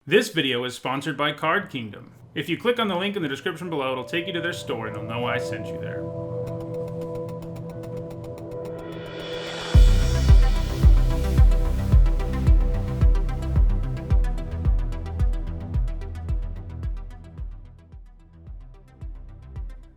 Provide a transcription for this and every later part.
This video is sponsored by Card Kingdom. If you click on the link in the description below, it'll take you to their store and they'll know I sent you there.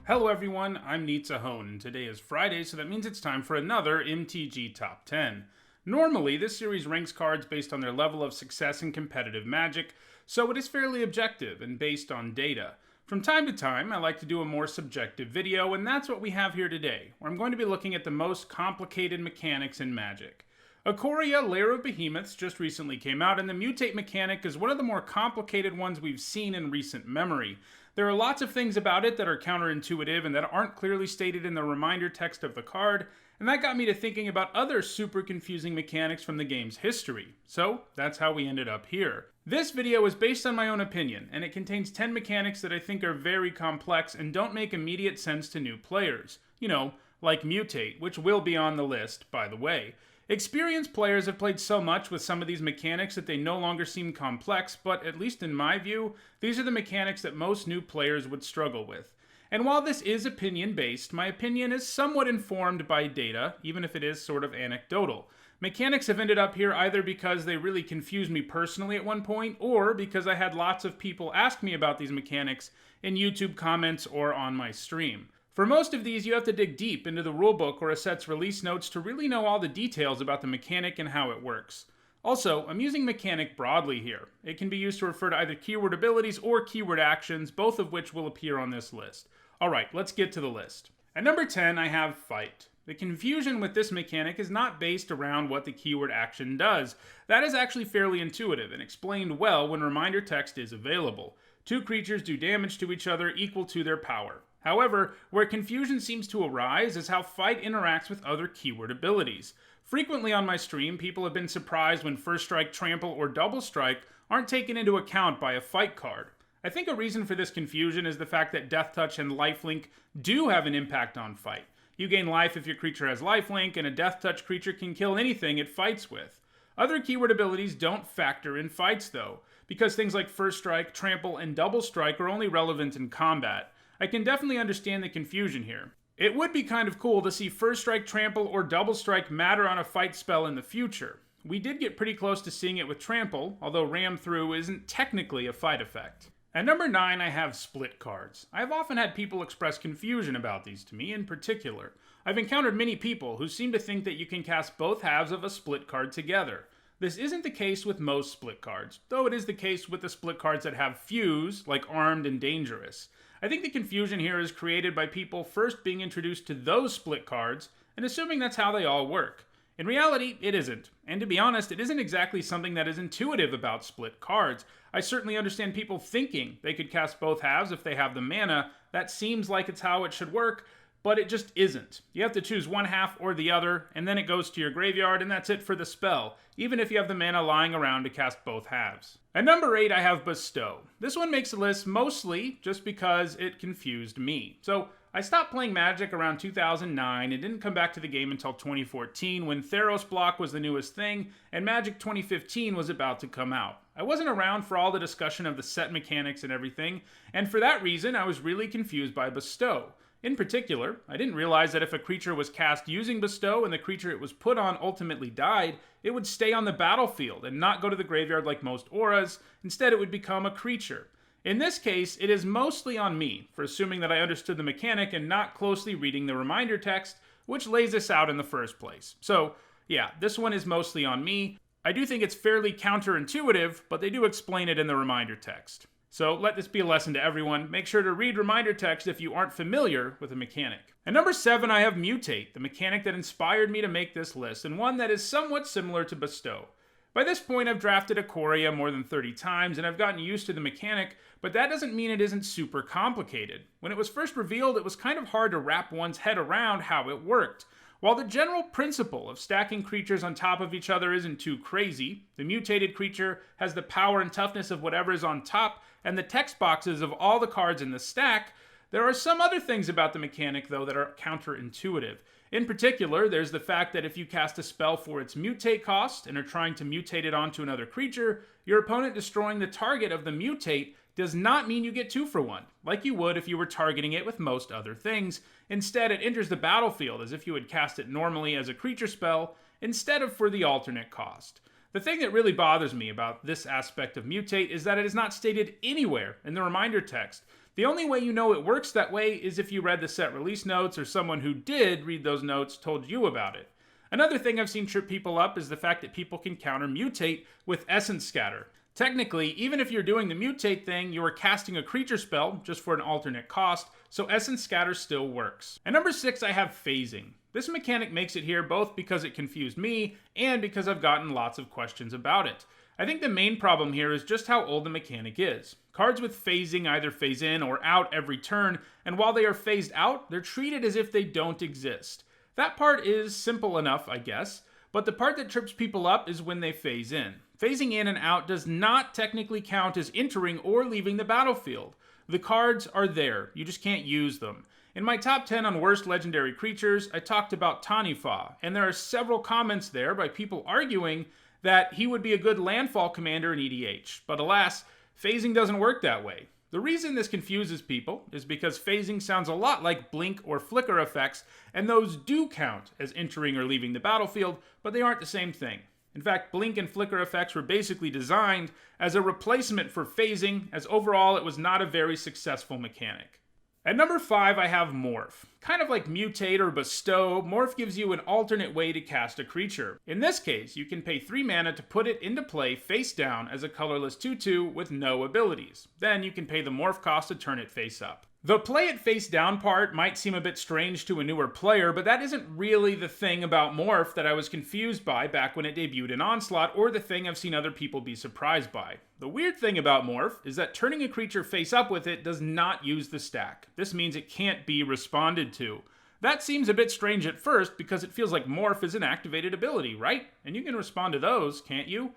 Hello everyone, I'm Nietzahone, and today is Friday, so that means it's time for another MTG Top 10. Normally, this series ranks cards based on their level of success in competitive Magic, so it is fairly objective and based on data. From time to time, I like to do a more subjective video, and that's what we have here today, where I'm going to be looking at the most complicated mechanics in Magic. Ikoria, Lair of Behemoths just recently came out, and the Mutate mechanic is one of the more complicated ones we've seen in recent memory. There are lots of things about it that are counterintuitive and that aren't clearly stated in the reminder text of the card, and that got me to thinking about other super confusing mechanics from the game's history. So that's how we ended up here. This video is based on my own opinion, and it contains 10 mechanics that I think are very complex and don't make immediate sense to new players. You know, like Mutate, which will be on the list, by the way. Experienced players have played so much with some of these mechanics that they no longer seem complex, but at least in my view, these are the mechanics that most new players would struggle with. And while this is opinion-based, my opinion is somewhat informed by data, even if it is sort of anecdotal. Mechanics have ended up here either because they really confused me personally at one point, or because I had lots of people ask me about these mechanics in YouTube comments or on my stream. For most of these, you have to dig deep into the rulebook or a set's release notes to really know all the details about the mechanic and how it works. Also, I'm using mechanic broadly here. It can be used to refer to either keyword abilities or keyword actions, both of which will appear on this list. Alright, let's get to the list. At number 10, I have Fight. The confusion with this mechanic is not based around what the keyword action does. That is actually fairly intuitive and explained well when reminder text is available. Two creatures do damage to each other equal to their power. However, where confusion seems to arise is how Fight interacts with other keyword abilities. Frequently on my stream, people have been surprised when First Strike, Trample, or Double Strike aren't taken into account by a Fight card. I think a reason for this confusion is the fact that Death Touch and Lifelink do have an impact on Fight. You gain life if your creature has Lifelink, and a Death Touch creature can kill anything it fights with. Other keyword abilities don't factor in fights though, because things like First Strike, Trample, and Double Strike are only relevant in combat. I can definitely understand the confusion here. It would be kind of cool to see First Strike, Trample, or Double Strike matter on a fight spell in the future. We did get pretty close to seeing it with Trample, although Ram Through isn't technically a fight effect. At number 9, I have Split cards. I've often had people express confusion about these to me in particular. I've encountered many people who seem to think that you can cast both halves of a split card together. This isn't the case with most split cards, though it is the case with the split cards that have fuse, like Armed and Dangerous. I think the confusion here is created by people first being introduced to those split cards and assuming that's how they all work. In reality, it isn't. And to be honest, it isn't exactly something that is intuitive about split cards. I certainly understand people thinking they could cast both halves if they have the mana. That seems like it's how it should work, but it just isn't. You have to choose one half or the other, and then it goes to your graveyard, and that's it for the spell, even if you have the mana lying around to cast both halves. At number 8, I have Bestow. This one makes the list mostly just because it confused me. So I stopped playing Magic around 2009 and didn't come back to the game until 2014 when Theros Block was the newest thing and Magic 2015 was about to come out. I wasn't around for all the discussion of the set mechanics and everything, and for that reason I was really confused by Bestow. In particular, I didn't realize that if a creature was cast using Bestow and the creature it was put on ultimately died, it would stay on the battlefield and not go to the graveyard like most auras. Instead, it would become a creature. In this case, it is mostly on me for assuming that I understood the mechanic and not closely reading the reminder text, which lays this out in the first place. So, yeah, this one is mostly on me. I do think it's fairly counterintuitive, but they do explain it in the reminder text. So let this be a lesson to everyone. Make sure to read reminder text if you aren't familiar with a mechanic. At number 7, I have Mutate, the mechanic that inspired me to make this list, and one that is somewhat similar to Bestow. By this point, I've drafted Ikoria more than 30 times, and I've gotten used to the mechanic, but that doesn't mean it isn't super complicated. When it was first revealed, it was kind of hard to wrap one's head around how it worked. While the general principle of stacking creatures on top of each other isn't too crazy, the mutated creature has the power and toughness of whatever is on top, and the text boxes of all the cards in the stack, there are some other things about the mechanic, though, that are counterintuitive. In particular, there's the fact that if you cast a spell for its mutate cost and are trying to mutate it onto another creature, your opponent destroying the target of the mutate does not mean you get 2 for 1, like you would if you were targeting it with most other things. Instead, it enters the battlefield as if you would cast it normally as a creature spell, instead of for the alternate cost. The thing that really bothers me about this aspect of mutate is that it is not stated anywhere in the reminder text. The only way you know it works that way is if you read the set release notes or someone who did read those notes told you about it. Another thing I've seen trip people up is the fact that people can counter mutate with essence scatter. Technically, even if you're doing the mutate thing, you are casting a creature spell just for an alternate cost, so essence scatter still works. At number 6, I have phasing. This mechanic makes it here both because it confused me and because I've gotten lots of questions about it. I think the main problem here is just how old the mechanic is. Cards with phasing either phase in or out every turn, and while they are phased out, they're treated as if they don't exist. That part is simple enough, I guess, but the part that trips people up is when they phase in. Phasing in and out does not technically count as entering or leaving the battlefield. The cards are there, you just can't use them. In my top 10 on worst legendary creatures, I talked about Tanifa, and there are several comments there by people arguing that he would be a good landfall commander in EDH. But alas, phasing doesn't work that way. The reason this confuses people is because phasing sounds a lot like blink or flicker effects, and those do count as entering or leaving the battlefield, but they aren't the same thing. In fact, blink and flicker effects were basically designed as a replacement for phasing, as overall it was not a very successful mechanic. At number 5, I have Morph. Kind of like Mutate or Bestow, Morph gives you an alternate way to cast a creature. In this case, you can pay 3 mana to put it into play face down as a colorless 2/2 with no abilities. Then you can pay the Morph cost to turn it face up. The play it face down part might seem a bit strange to a newer player, but that isn't really the thing about Morph that I was confused by back when it debuted in Onslaught, or the thing I've seen other people be surprised by. The weird thing about Morph is that turning a creature face up with it does not use the stack. This means it can't be responded to. That seems a bit strange at first because it feels like Morph is an activated ability, right? And you can respond to those, can't you?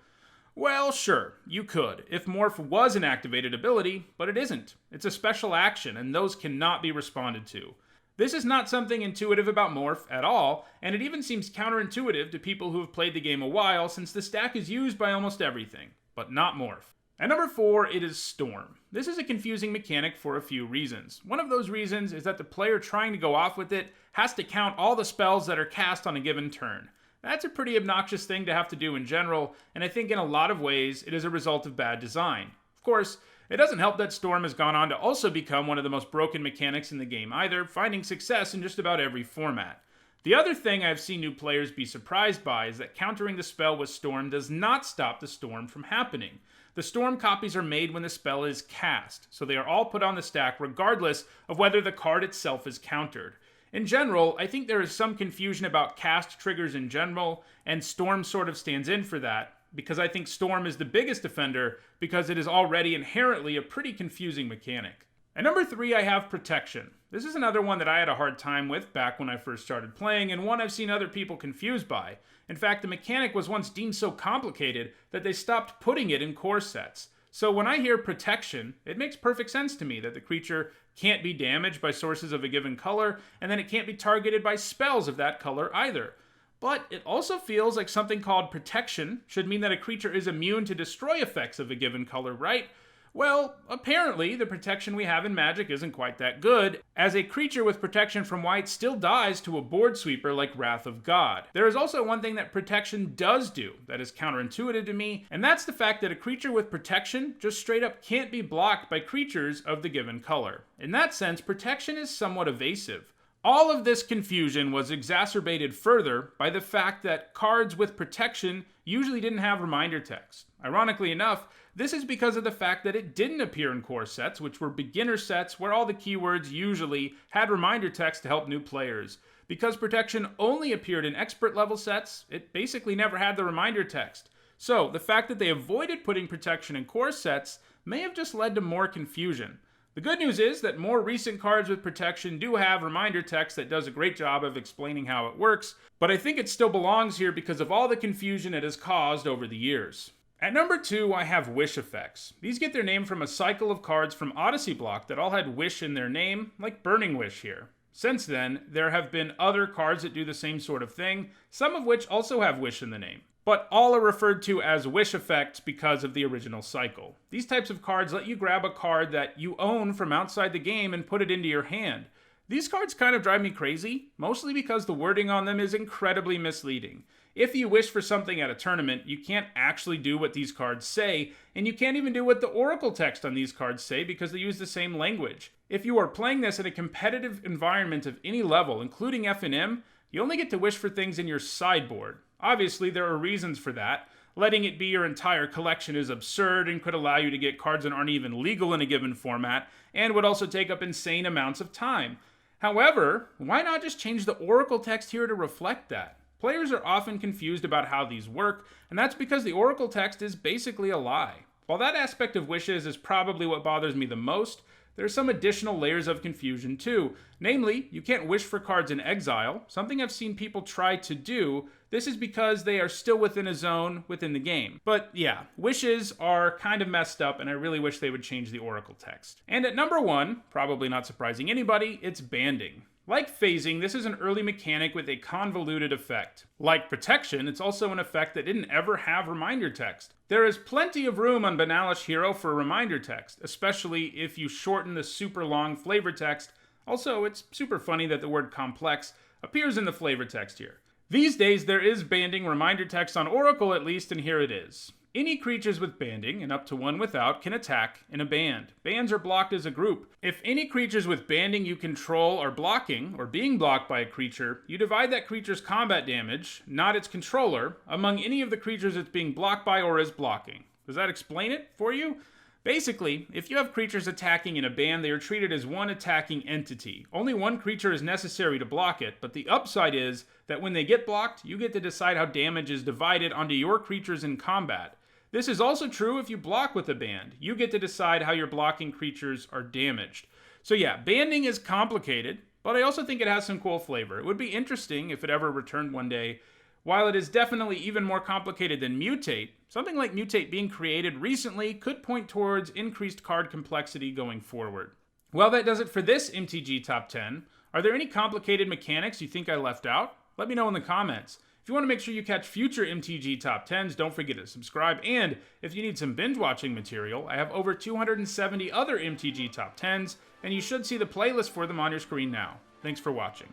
Well, sure, you could, if Morph was an activated ability, but it isn't. It's a special action, and those cannot be responded to. This is not something intuitive about Morph at all, and it even seems counterintuitive to people who have played the game a while, since the stack is used by almost everything, but not Morph. At number 4, it is Storm. This is a confusing mechanic for a few reasons. One of those reasons is that the player trying to go off with it has to count all the spells that are cast on a given turn. That's a pretty obnoxious thing to have to do in general, and I think in a lot of ways it is a result of bad design. Of course, it doesn't help that Storm has gone on to also become one of the most broken mechanics in the game either, finding success in just about every format. The other thing I've seen new players be surprised by is that countering the spell with Storm does not stop the Storm from happening. The Storm copies are made when the spell is cast, so they are all put on the stack regardless of whether the card itself is countered. In general, I think there is some confusion about cast triggers in general, and Storm sort of stands in for that, because I think Storm is the biggest offender because it is already inherently a pretty confusing mechanic. At number 3, I have Protection. This is another one that I had a hard time with back when I first started playing, and one I've seen other people confused by. In fact, the mechanic was once deemed so complicated that they stopped putting it in core sets. So when I hear Protection, it makes perfect sense to me that the creature can't be damaged by sources of a given color, and then it can't be targeted by spells of that color either. But it also feels like something called Protection should mean that a creature is immune to destroy effects of a given color, right? Well, apparently the protection we have in Magic isn't quite that good, as a creature with protection from white still dies to a board sweeper like Wrath of God. There is also one thing that protection does do that is counterintuitive to me, and that's the fact that a creature with protection just straight up can't be blocked by creatures of the given color. In that sense, protection is somewhat evasive. All of this confusion was exacerbated further by the fact that cards with protection usually didn't have reminder text. Ironically enough, this is because of the fact that it didn't appear in core sets, which were beginner sets where all the keywords usually had reminder text to help new players. Because protection only appeared in expert level sets, it basically never had the reminder text. So the fact that they avoided putting protection in core sets may have just led to more confusion. The good news is that more recent cards with protection do have reminder text that does a great job of explaining how it works, but I think it still belongs here because of all the confusion it has caused over the years. At number 2, I have Wish effects. These get their name from a cycle of cards from Odyssey block that all had Wish in their name, like Burning Wish here. Since then, there have been other cards that do the same sort of thing, some of which also have Wish in the name. But all are referred to as Wish effects because of the original cycle. These types of cards let you grab a card that you own from outside the game and put it into your hand. These cards kind of drive me crazy, mostly because the wording on them is incredibly misleading. If you wish for something at a tournament, you can't actually do what these cards say, and you can't even do what the Oracle text on these cards say because they use the same language. If you are playing this in a competitive environment of any level, including FNM, you only get to wish for things in your sideboard. Obviously, there are reasons for that. Letting it be your entire collection is absurd and could allow you to get cards that aren't even legal in a given format, and would also take up insane amounts of time. However, why not just change the Oracle text here to reflect that? Players are often confused about how these work, and that's because the Oracle text is basically a lie. While that aspect of wishes is probably what bothers me the most, there are some additional layers of confusion too. Namely, you can't wish for cards in exile, something I've seen people try to do. This is because they are still within a zone within the game. But yeah, wishes are kind of messed up, and I really wish they would change the Oracle text. And at number 1, probably not surprising anybody, it's banding. Like phasing, this is an early mechanic with a convoluted effect. Like protection, it's also an effect that didn't ever have reminder text. There is plenty of room on Banalish Hero for reminder text, especially if you shorten the super long flavor text. Also, it's super funny that the word complex appears in the flavor text here. These days, there is banding reminder text on Oracle at least, and here it is. Any creatures with banding, and up to one without, can attack in a band. Bands are blocked as a group. If any creatures with banding you control are blocking, or being blocked by a creature, you divide that creature's combat damage, not its controller, among any of the creatures it's being blocked by or is blocking. Does that explain it for you? Basically, if you have creatures attacking in a band, they are treated as one attacking entity. Only one creature is necessary to block it, but the upside is that when they get blocked, you get to decide how damage is divided onto your creatures in combat. This is also true if you block with a band. You get to decide how your blocking creatures are damaged. So yeah, banding is complicated, but I also think it has some cool flavor. It would be interesting if it ever returned one day. While it is definitely even more complicated than Mutate, something like Mutate being created recently could point towards increased card complexity going forward. Well, that does it for this MTG Top 10. Are there any complicated mechanics you think I left out? Let me know in the comments. If you want to make sure you catch future MTG Top 10s, don't forget to subscribe. And if you need some binge watching material, I have over 270 other MTG Top 10s, and you should see the playlist for them on your screen now. Thanks for watching.